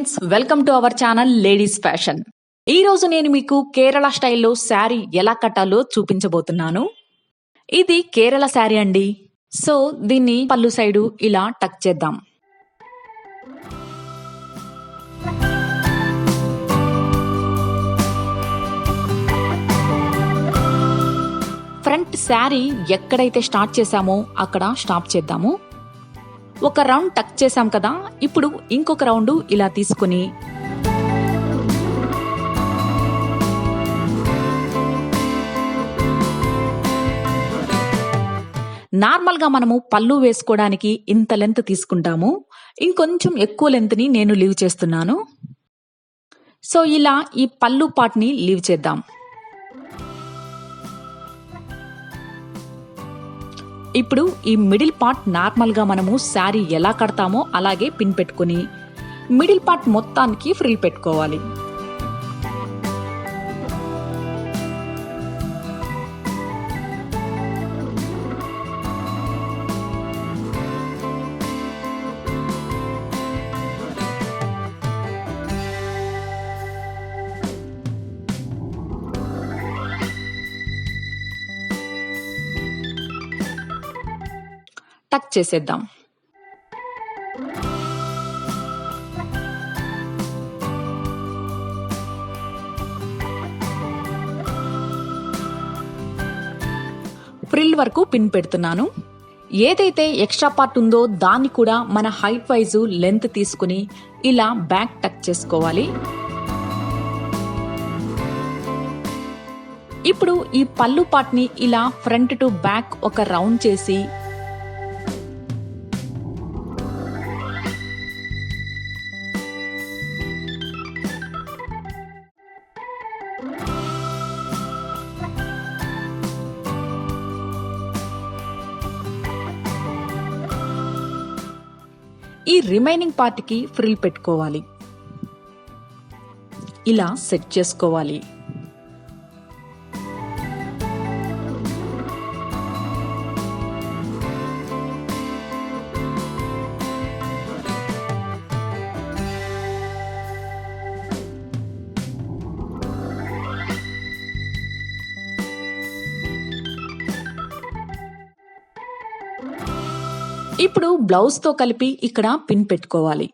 Friends, welcome to our channel ladies fashion. ఈ రోజు నేను మీకు కేరళ స్టైల్లో శారీ ఎలా కట్టాలో చూపించబోతున్నాను. ఇది కేరళ శారీ అండి. సో దీన్ని పళ్ళు సైడు ఇలా టక్ చేద్దాం. ఫ్రంట్ శారీ ఎక్కడైతే స్టార్ట్ చేసామో అక్కడ స్టాప్ చేద్దాము. ఒక రౌండ్ టక్ చేసాం కదా, ఇప్పుడు ఇంకొక రౌండ్ ఇలా తీసుకుని నార్మల్గా మనము పళ్ళు వేసుకోవడానికి ఇంత లెంత్ తీసుకుంటాము. ఇంకొంచెం ఎక్కువ లెంత్ని నేను లీవ్ చేస్తున్నాను. సో ఇలా ఈ పళ్ళు పార్ట్ని లీవ్ చేద్దాం. ఇప్పుడు ఈ మిడిల్ పార్ట్ నార్మల్గా మనము శారీ ఎలా కడతామో అలాగే పిన్ పెట్టుకుని మిడిల్ పార్ట్ మొత్తానికి ఫ్రిల్ పెట్టుకోవాలి. టక్ చేసేద్దాం. ఫ్రిల్ వరకు పిన్ పెడుతున్నాను. ఏదైతే ఎక్స్ట్రా పార్ట్ ఉందో దాన్ని కూడా మన హైట్ వైజు లెంత్ తీసుకుని ఇలా బ్యాక్ టక్ చేసుకోవాలి. ఇప్పుడు ఈ పళ్ళు పార్ట్ని ఇలా ఫ్రంట్ టు బ్యాక్ ఒక రౌండ్ చేసి ఈ రిమైనింగ్ పార్ట్కి ఫ్రిల్ పెట్టుకోవాలి. ఇలా సెట్ చేసుకోవాలి. ఇప్పుడు బ్లౌజ్ తో కలిపి ఇక్కడ పిన్ పెట్టుకోవాలి.